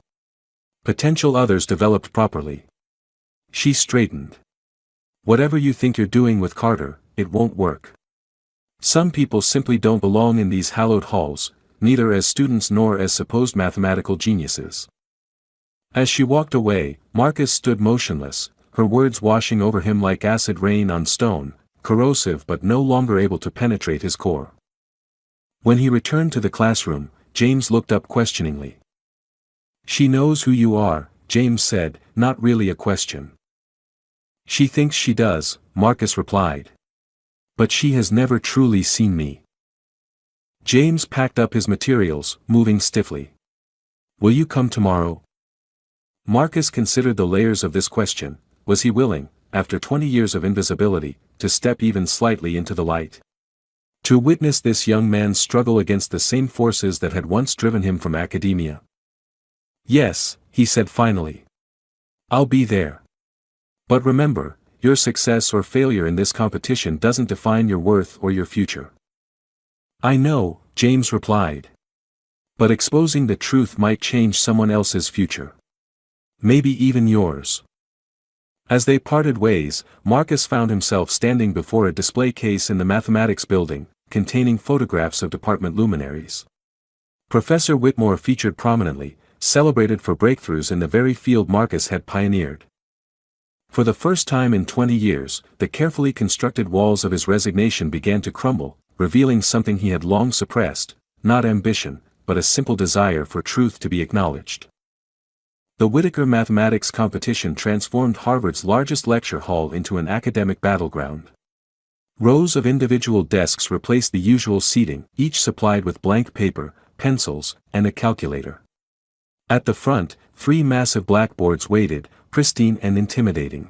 Speaker 1: Potential others developed properly. She straightened. Whatever you think you're doing with Carter, it won't work. Some people simply don't belong in these hallowed halls, neither as students nor as supposed mathematical geniuses. As she walked away, Marcus stood motionless, her words washing over him like acid rain on stone, corrosive but no longer able to penetrate his core. When he returned to the classroom, James looked up questioningly. She knows who you are, James said, not really a question. She thinks she does, Marcus replied. But she has never truly seen me. James packed up his materials, moving stiffly. Will you come tomorrow? Marcus considered the layers of this question. Was he willing, after 20 years of invisibility, to step even slightly into the light? To witness this young man struggle against the same forces that had once driven him from academia? Yes, he said finally. I'll be there. But remember, your success or failure in this competition doesn't define your worth or your future. I know, James replied. But exposing the truth might change someone else's future. Maybe even yours. As they parted ways, Marcus found himself standing before a display case in the mathematics building, containing photographs of department luminaries. Professor Whitmore featured prominently, celebrated for breakthroughs in the very field Marcus had pioneered. For the first time in 20 years, the carefully constructed walls of his resignation began to crumble, revealing something he had long suppressed, not ambition, but a simple desire for truth to be acknowledged. The Whittaker Mathematics competition transformed Harvard's largest lecture hall into an academic battleground. Rows of individual desks replaced the usual seating, each supplied with blank paper, pencils, and a calculator. At the front, 3 massive blackboards waited, pristine and intimidating.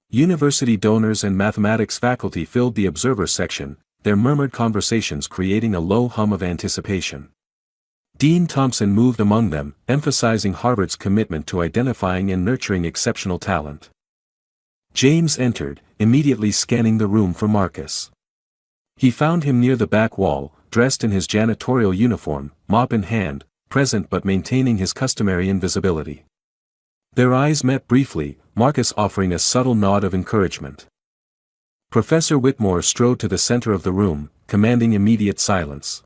Speaker 1: University donors and mathematics faculty filled the observer section, their murmured conversations creating a low hum of anticipation. Dean Thompson moved among them, emphasizing Harvard's commitment to identifying and nurturing exceptional talent. James entered, immediately scanning the room for Marcus. He found him near the back wall, dressed in his janitorial uniform, mop in hand, present but maintaining his customary invisibility. Their eyes met briefly, Marcus offering a subtle nod of encouragement. Professor Whitmore strode to the center of the room, commanding immediate silence.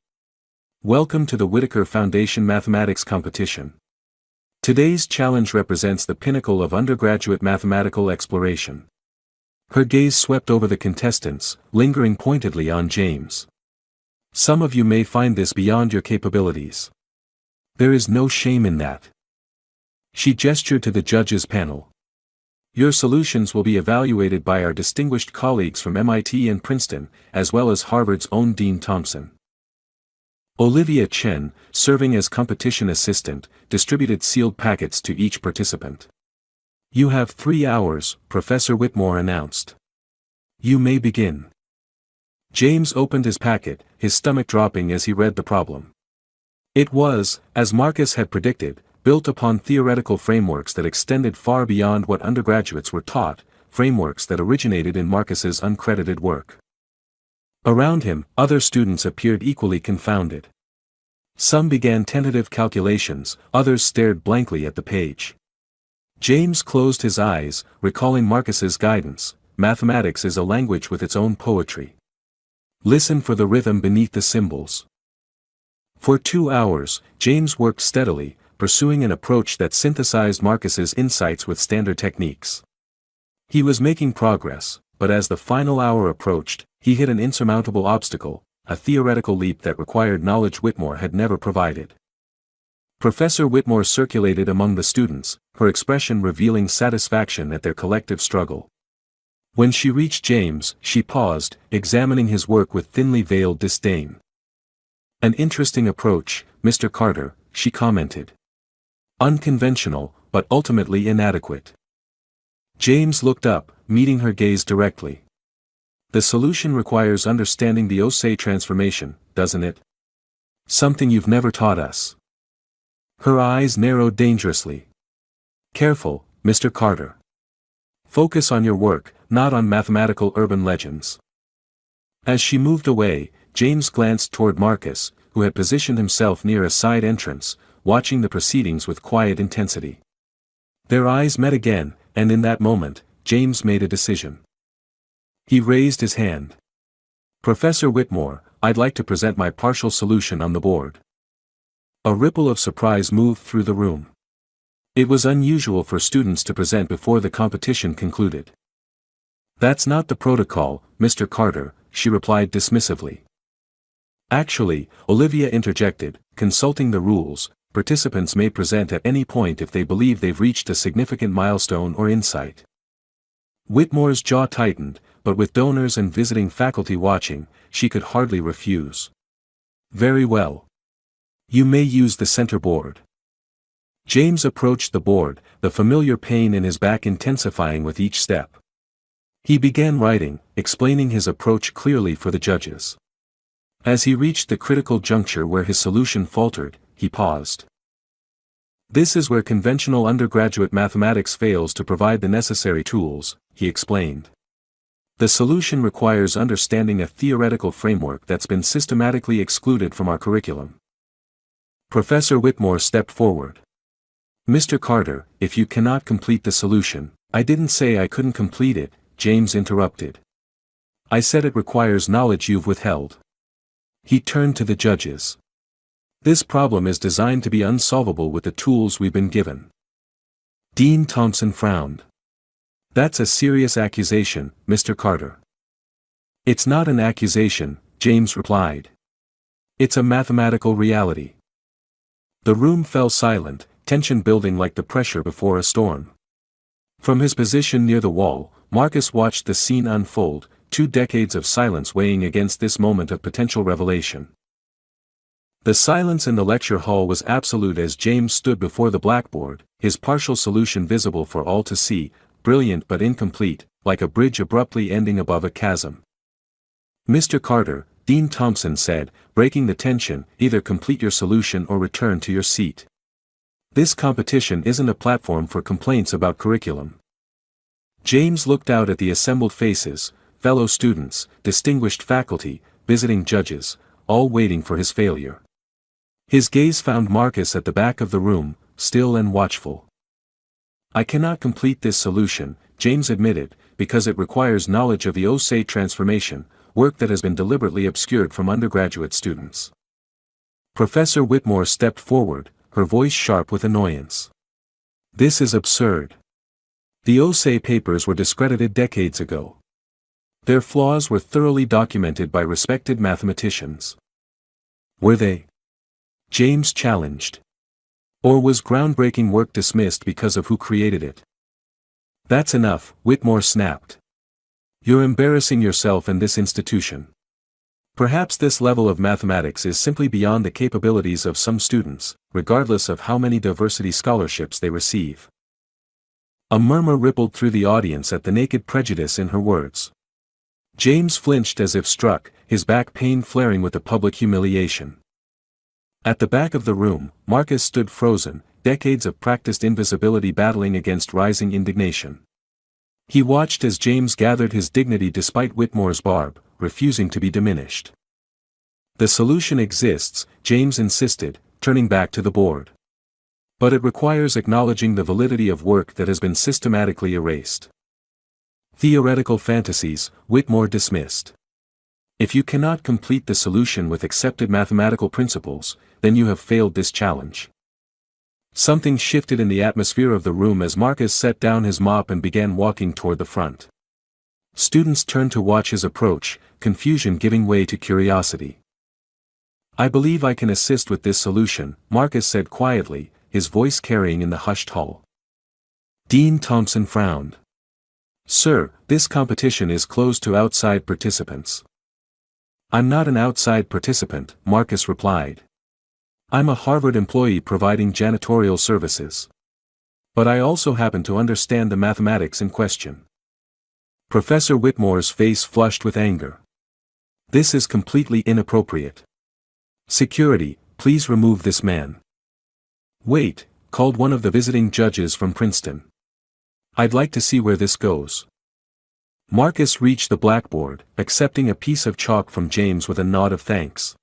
Speaker 1: Welcome to the Whittaker Foundation Mathematics Competition. Today's challenge represents the pinnacle of undergraduate mathematical exploration. Her gaze swept over the contestants, lingering pointedly on James. Some of you may find this beyond your capabilities. There is no shame in that. She gestured to the judges' panel. Your solutions will be evaluated by our distinguished colleagues from MIT and Princeton, as well as Harvard's own Dean Thompson. Olivia Chen, serving as competition assistant, distributed sealed packets to each participant. You have 3 hours, Professor Whitmore announced. You may begin. James opened his packet, his stomach dropping as he read the problem. It was, as Marcus had predicted, built upon theoretical frameworks that extended far beyond what undergraduates were taught, frameworks that originated in Marcus's uncredited work. Around him, other students appeared equally confounded. Some began tentative calculations, others stared blankly at the page. James closed his eyes, recalling Marcus's guidance: mathematics is a language with its own poetry. Listen for the rhythm beneath the symbols. For 2 hours, James worked steadily, pursuing an approach that synthesized Marcus's insights with standard techniques. He was making progress, but as the final hour approached, he hit an insurmountable obstacle, a theoretical leap that required knowledge Whitmore had never provided. Professor Whitmore circulated among the students, her expression revealing satisfaction at their collective struggle. When she reached James, she paused, examining his work with thinly veiled disdain. An interesting approach, Mr. Carter, she commented. Unconventional, but ultimately inadequate. James looked up, meeting her gaze directly. The solution requires understanding the Osei transformation, doesn't it? Something you've never taught us. Her eyes narrowed dangerously. Careful, Mr. Carter. Focus on your work, not on mathematical urban legends. As she moved away, James glanced toward Marcus, who had positioned himself near a side entrance, watching the proceedings with quiet intensity. Their eyes met again, and in that moment, James made a decision. He raised his hand. Professor Whitmore, I'd like to present my partial solution on the board. A ripple of surprise moved through the room. It was unusual for students to present before the competition concluded. That's not the protocol, Mr. Carter, she replied dismissively. Actually, Olivia interjected, consulting the rules, participants may present at any point if they believe they've reached a significant milestone or insight. Whitmore's jaw tightened, but with donors and visiting faculty watching, she could hardly refuse. Very well. You may use the center board. James approached the board, the familiar pain in his back intensifying with each step. He began writing, explaining his approach clearly for the judges. As he reached the critical juncture where his solution faltered, he paused. This is where conventional undergraduate mathematics fails to provide the necessary tools, he explained. The solution requires understanding a theoretical framework that's been systematically excluded from our curriculum. Professor Whitmore stepped forward. Mr. Carter, if you cannot complete the solution, I didn't say I couldn't complete it, James interrupted. I said it requires knowledge you've withheld. He turned to the judges. This problem is designed to be unsolvable with the tools we've been given. Dean Thompson frowned. That's a serious accusation, Mr. Carter. It's not an accusation, James replied. It's a mathematical reality. The room fell silent, tension building like the pressure before a storm. From his position near the wall, Marcus watched the scene unfold, 2 decades of silence weighing against this moment of potential revelation. The silence in the lecture hall was absolute as James stood before the blackboard, his partial solution visible for all to see, brilliant but incomplete, like a bridge abruptly ending above a chasm. Mr. Carter, Dean Thompson said, breaking the tension, either complete your solution or return to your seat. This competition isn't a platform for complaints about curriculum. James looked out at the assembled faces, fellow students, distinguished faculty, visiting judges, all waiting for his failure. His gaze found Marcus at the back of the room, still and watchful. I cannot complete this solution, James admitted, because it requires knowledge of the OSE transformation, work that has been deliberately obscured from undergraduate students. Professor Whitmore stepped forward, her voice sharp with annoyance. This is absurd. The OSE papers were discredited decades ago. Their flaws were thoroughly documented by respected mathematicians. Were they? James challenged. Or was groundbreaking work dismissed because of who created it? That's enough, Whitmore snapped. You're embarrassing yourself and this institution. Perhaps this level of mathematics is simply beyond the capabilities of some students, regardless of how many diversity scholarships they receive. A murmur rippled through the audience at the naked prejudice in her words. James flinched as if struck, his back pain flaring with the public humiliation. At the back of the room, Marcus stood frozen, decades of practiced invisibility battling against rising indignation. He watched as James gathered his dignity despite Whitmore's barb, refusing to be diminished. The solution exists, James insisted, turning back to the board. But it requires acknowledging the validity of work that has been systematically erased. Theoretical fantasies, Whitmore dismissed. If you cannot complete the solution with accepted mathematical principles, then you have failed this challenge. Something shifted in the atmosphere of the room as Marcus set down his mop and began walking toward the front. Students turned to watch his approach, confusion giving way to curiosity. I believe I can assist with this solution, Marcus said quietly, his voice carrying in the hushed hall. Dean Thompson frowned. Sir, this competition is closed to outside participants. I'm not an outside participant, Marcus replied. I'm a Harvard employee providing janitorial services. But I also happen to understand the mathematics in question. Professor Whitmore's face flushed with anger. This is completely inappropriate. Security, please remove this man. Wait, called one of the visiting judges from Princeton. I'd like to see where this goes. Marcus reached the blackboard, accepting a piece of chalk from James with a nod of thanks.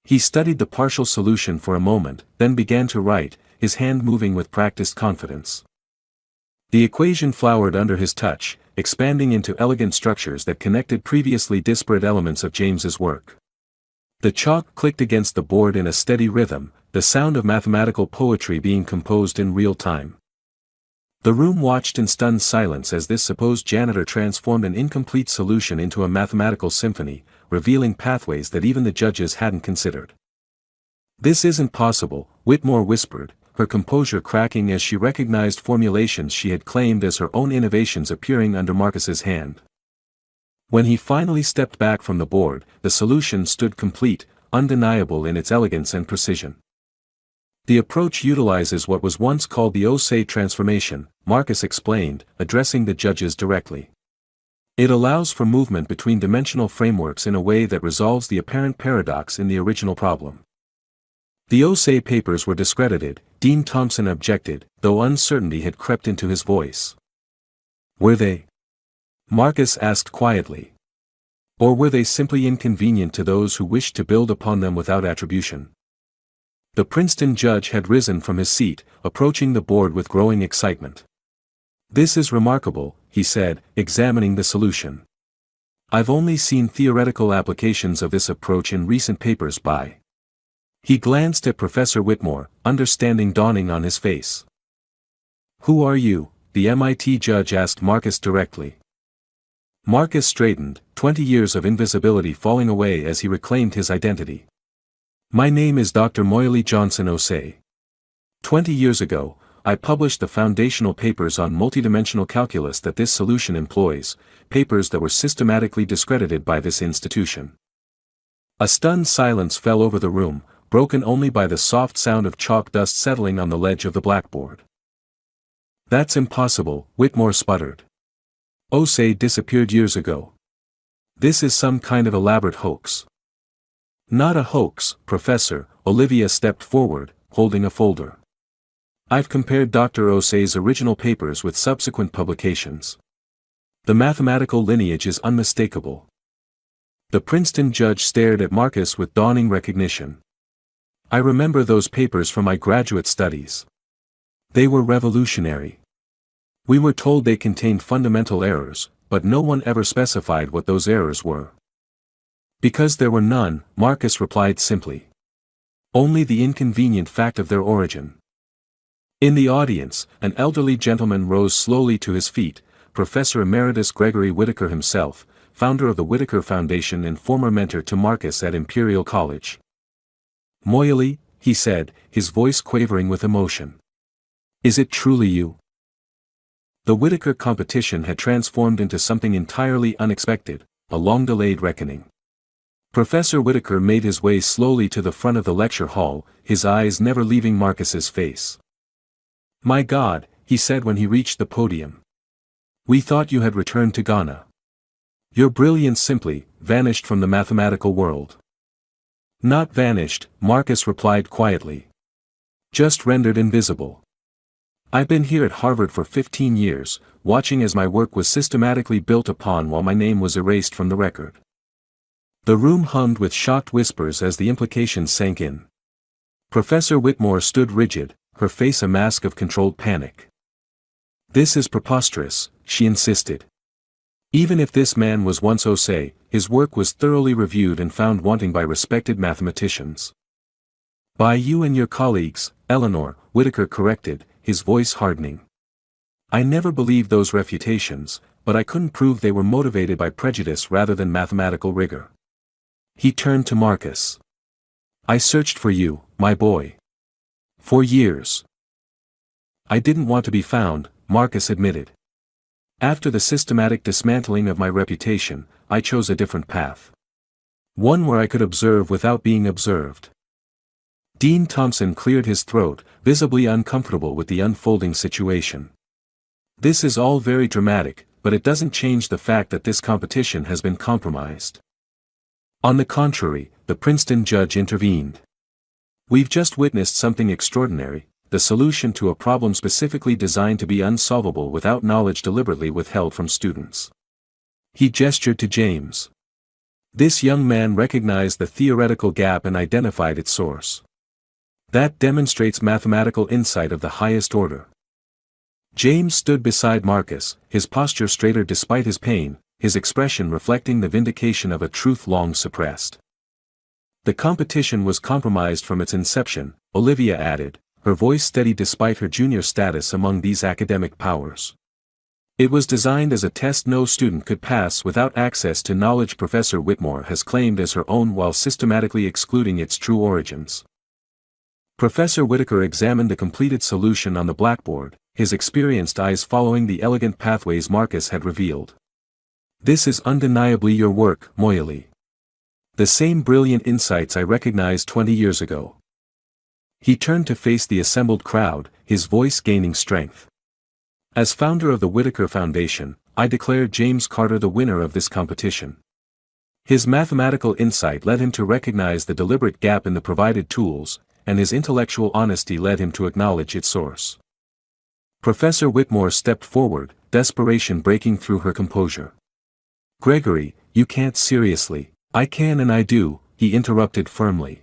Speaker 1: He studied the partial solution for a moment, then began to write, his hand moving with practiced confidence. The equation flowered under his touch, expanding into elegant structures that connected previously disparate elements of James's work. The chalk clicked against the board in a steady rhythm, the sound of mathematical poetry being composed in real time. The room watched in stunned silence as this supposed janitor transformed an incomplete solution into a mathematical symphony, revealing pathways that even the judges hadn't considered. "This isn't possible," Whitmore whispered, her composure cracking as she recognized formulations she had claimed as her own innovations appearing under Marcus's hand. When he finally stepped back from the board, the solution stood complete, undeniable in its elegance and precision. The approach utilizes what was once called the Osei transformation, Marcus explained, addressing the judges directly. It allows for movement between dimensional frameworks in a way that resolves the apparent paradox in the original problem. The Osei papers were discredited, Dean Thompson objected, though uncertainty had crept into his voice. Were they? Marcus asked quietly. Or were they simply inconvenient to those who wished to build upon them without attribution? The Princeton judge had risen from his seat, approaching the board with growing excitement. "This is remarkable," he said, examining the solution. "I've only seen theoretical applications of this approach in recent papers by." He glanced at Professor Whitmore, understanding dawning on his face. "Who are you?" the MIT judge asked Marcus directly. Marcus straightened, 20 years of invisibility falling away as he reclaimed his identity. "My name is Dr. Moyali Johnson Osei. 20 years ago, I published the foundational papers on multidimensional calculus that this solution employs, papers that were systematically discredited by this institution." A stunned silence fell over the room, broken only by the soft sound of chalk dust settling on the ledge of the blackboard. "That's impossible," Whitmore sputtered. "Osei disappeared years ago. This is some kind of elaborate hoax." "Not a hoax, Professor," Olivia stepped forward, holding a folder. "I've compared Dr. Osei's original papers with subsequent publications. The mathematical lineage is unmistakable." The Princeton judge stared at Marcus with dawning recognition. "I remember those papers from my graduate studies. They were revolutionary. We were told they contained fundamental errors, but no one ever specified what those errors were." "Because there were none," Marcus replied simply. "Only the inconvenient fact of their origin." In the audience, an elderly gentleman rose slowly to his feet, Professor Emeritus Gregory Whittaker himself, founder of the Whittaker Foundation and former mentor to Marcus at Imperial College. "Moyali," he said, his voice quavering with emotion. "Is it truly you?" The Whittaker competition had transformed into something entirely unexpected, a long-delayed reckoning. Professor Whittaker made his way slowly to the front of the lecture hall, his eyes never leaving Marcus's face. "My God," he said when he reached the podium. "We thought you had returned to Ghana. Your brilliance simply vanished from the mathematical world." "Not vanished," Marcus replied quietly. "Just rendered invisible. I've been here at Harvard for 15 years, watching as my work was systematically built upon while my name was erased from the record." The room hummed with shocked whispers as the implications sank in. Professor Whitmore stood rigid, her face a mask of controlled panic. "This is preposterous," she insisted. "Even if this man was once Osei, his work was thoroughly reviewed and found wanting by respected mathematicians." "By you and your colleagues, Eleanor," Whittaker corrected, his voice hardening. "I never believed those refutations, but I couldn't prove they were motivated by prejudice rather than mathematical rigor." He turned to Marcus. "I searched for you, my boy. For years. I didn't want to be found," Marcus admitted. "After the systematic dismantling of my reputation, I chose a different path. One where I could observe without being observed." Dean Thompson cleared his throat, visibly uncomfortable with the unfolding situation. "This is all very dramatic, but it doesn't change the fact that this competition has been compromised." "On the contrary," the the Princeton judge intervened. "We've just witnessed something extraordinary, the solution to a problem specifically designed to be unsolvable without knowledge deliberately withheld from students." He gestured to James. This young man recognized the theoretical gap and identified its source. That demonstrates mathematical insight of the highest order. James stood beside Marcus, his posture straighter despite his pain, his expression reflecting the vindication of a truth long suppressed. "The competition was compromised from its inception," Olivia added, her voice steady despite her junior status among these academic powers. "It was designed as a test no student could pass without access to knowledge Professor Whitmore has claimed as her own while systematically excluding its true origins." Professor Whitaker examined the completed solution on the blackboard, his experienced eyes following the elegant pathways Marcus had revealed. "This is undeniably your work, Moyali. The same brilliant insights I recognized 20 years ago." He turned to face the assembled crowd, his voice gaining strength. "As founder of the Whitaker Foundation, I declare James Carter the winner of this competition. His mathematical insight led him to recognize the deliberate gap in the provided tools, and his intellectual honesty led him to acknowledge its source." Professor Whitmore stepped forward, desperation breaking through her composure. "Gregory, you can't seriously." "I can and I do," he interrupted firmly.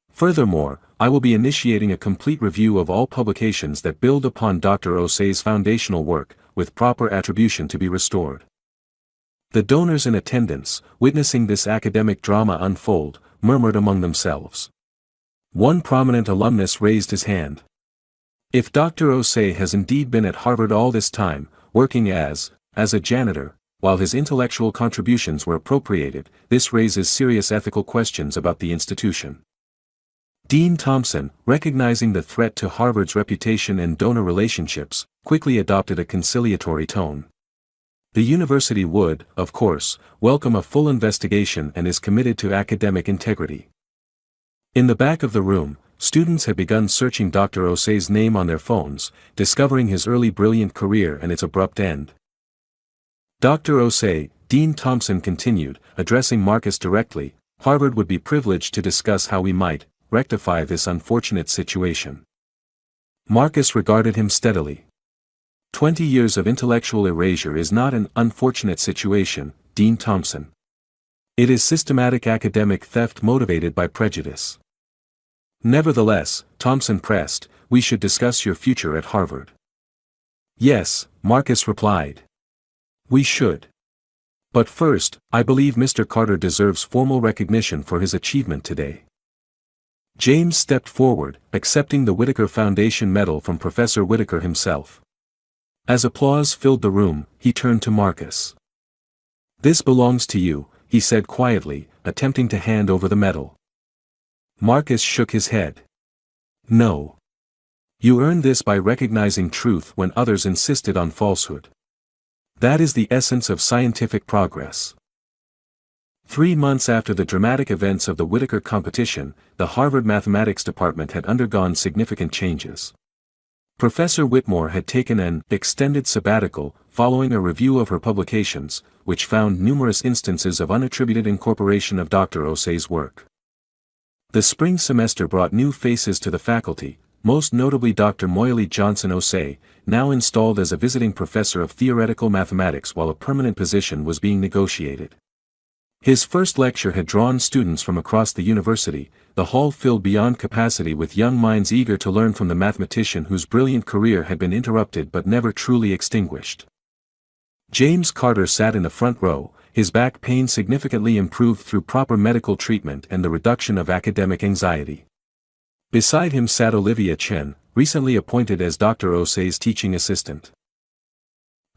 Speaker 1: "Furthermore, I will be initiating a complete review of all publications that build upon Dr. Osei's foundational work, with proper attribution to be restored." The donors in attendance, witnessing this academic drama unfold, murmured among themselves. One prominent alumnus raised his hand. "If Dr. Osei has indeed been at Harvard all this time, working as a janitor, while his intellectual contributions were appropriated, this raises serious ethical questions about the institution." Dean Thompson, recognizing the threat to Harvard's reputation and donor relationships, quickly adopted a conciliatory tone. The university would, of course, welcome a full investigation and is committed to academic integrity. In the back of the room, students had begun searching Dr. Osei's name on their phones, discovering his early brilliant career and its abrupt end. "Dr. Osei," Dean Thompson continued, addressing Marcus directly, "Harvard would be privileged to discuss how we might rectify this unfortunate situation." Marcus regarded him steadily. 20 years of intellectual erasure is not an unfortunate situation, Dean Thompson. It is systematic academic theft motivated by prejudice. "Nevertheless," Thompson pressed, "we should discuss your future at Harvard." "Yes," Marcus replied. "We should. But first, I believe Mr. Carter deserves formal recognition for his achievement today." James stepped forward, accepting the Whitaker Foundation medal from Professor Whitaker himself. As applause filled the room, he turned to Marcus. "This belongs to you," he said quietly, attempting to hand over the medal. Marcus shook his head. "No. You earned this by recognizing truth when others insisted on falsehood. That is the essence of scientific progress." 3 months after the dramatic events of the Whitaker competition, the Harvard Mathematics Department had undergone significant changes. Professor Whitmore had taken an extended sabbatical, following a review of her publications, which found numerous instances of unattributed incorporation of Dr. Osei's work. The spring semester brought new faces to the faculty, most notably Dr. Moyali Johnson Osei, now installed as a visiting professor of theoretical mathematics while a permanent position was being negotiated. His first lecture had drawn students from across the university, the hall filled beyond capacity with young minds eager to learn from the mathematician whose brilliant career had been interrupted but never truly extinguished. James Carter sat in the front row, his back pain significantly improved through proper medical treatment and the reduction of academic anxiety. Beside him sat Olivia Chen, recently appointed as Dr. Osei's teaching assistant.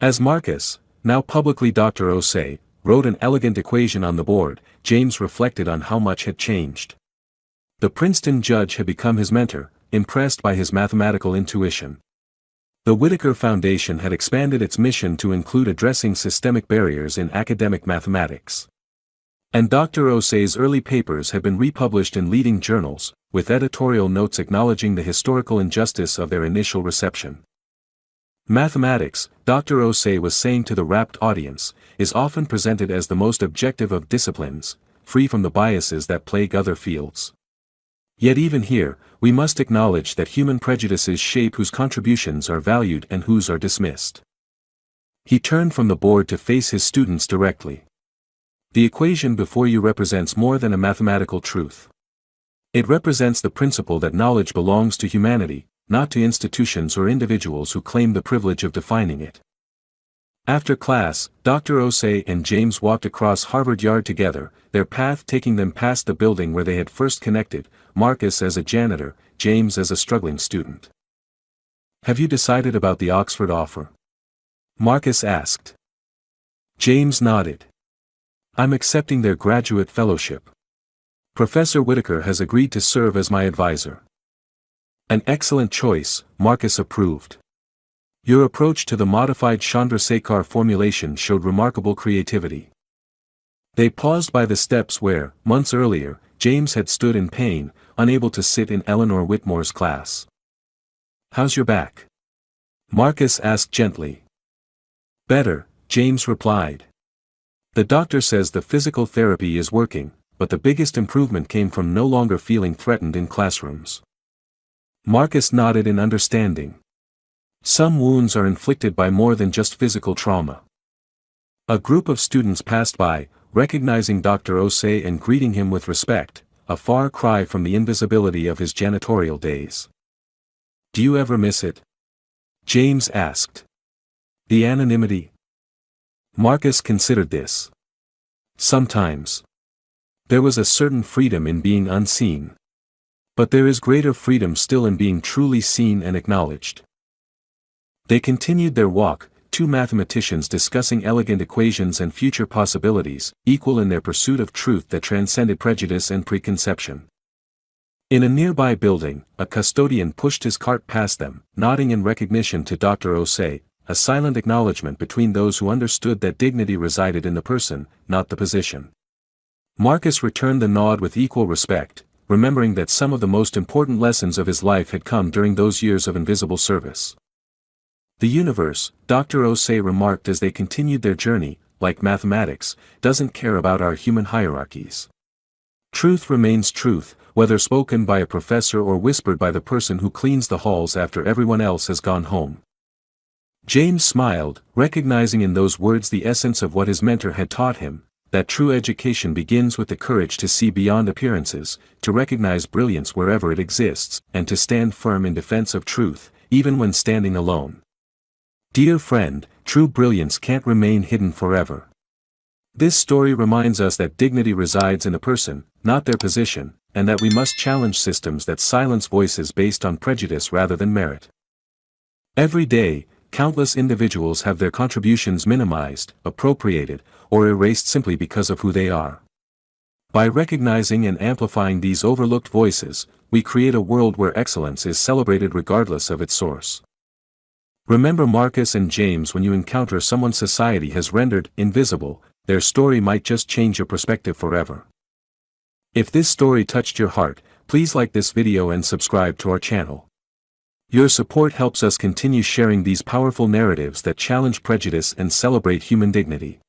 Speaker 1: As Marcus, now publicly Dr. Osei, wrote an elegant equation on the board, James reflected on how much had changed. The Princeton judge had become his mentor, impressed by his mathematical intuition. The Whitaker Foundation had expanded its mission to include addressing systemic barriers in academic mathematics. And Dr. Osei's early papers had been republished in leading journals, with editorial notes acknowledging the historical injustice of their initial reception. Mathematics, Dr. Osei was saying to the rapt audience, is often presented as the most objective of disciplines, free from the biases that plague other fields. Yet even here, we must acknowledge that human prejudices shape whose contributions are valued and whose are dismissed. He turned from the board to face his students directly. The equation before you represents more than a mathematical truth. It represents the principle that knowledge belongs to humanity, not to institutions or individuals who claim the privilege of defining it. After class, Dr. Osei and James walked across Harvard Yard together, their path taking them past the building where they had first connected, Marcus as a janitor, James as a struggling student. "Have you decided about the Oxford offer?" Marcus asked. James nodded. "I'm accepting their graduate fellowship. Professor Whitaker has agreed to serve as my advisor." "An excellent choice," Marcus approved. "Your approach to the modified Chandrasekhar formulation showed remarkable creativity." They paused by the steps where, months earlier, James had stood in pain, unable to sit in Eleanor Whitmore's class. "How's your back?" Marcus asked gently. "Better," James replied. "The doctor says the physical therapy is working, but the biggest improvement came from no longer feeling threatened in classrooms." Marcus nodded in understanding. Some wounds are inflicted by more than just physical trauma. A group of students passed by, recognizing Dr. Osei and greeting him with respect, a far cry from the invisibility of his janitorial days. "Do you ever miss it?" James asked. "The anonymity?" Marcus considered this. "Sometimes. There was a certain freedom in being unseen. But there is greater freedom still in being truly seen and acknowledged." They continued their walk, two mathematicians discussing elegant equations and future possibilities, equal in their pursuit of truth that transcended prejudice and preconception. In a nearby building, a custodian pushed his cart past them, nodding in recognition to Dr. Osei, a silent acknowledgement between those who understood that dignity resided in the person, not the position. Marcus returned the nod with equal respect, remembering that some of the most important lessons of his life had come during those years of invisible service. "The universe," Dr. Osei remarked as they continued their journey, "like mathematics, doesn't care about our human hierarchies. Truth remains truth, whether spoken by a professor or whispered by the person who cleans the halls after everyone else has gone home." James smiled, recognizing in those words the essence of what his mentor had taught him, that true education begins with the courage to see beyond appearances, to recognize brilliance wherever it exists, and to stand firm in defense of truth, even when standing alone. Dear friend, true brilliance can't remain hidden forever. This story reminds us that dignity resides in a person, not their position, and that we must challenge systems that silence voices based on prejudice rather than merit. Every day, countless individuals have their contributions minimized, appropriated, or erased simply because of who they are. By recognizing and amplifying these overlooked voices, we create a world where excellence is celebrated regardless of its source. Remember Marcus and James when you encounter someone society has rendered invisible. Their story might just change your perspective forever. If this story touched your heart, please like this video and subscribe to our channel. Your support helps us continue sharing these powerful narratives that challenge prejudice and celebrate human dignity.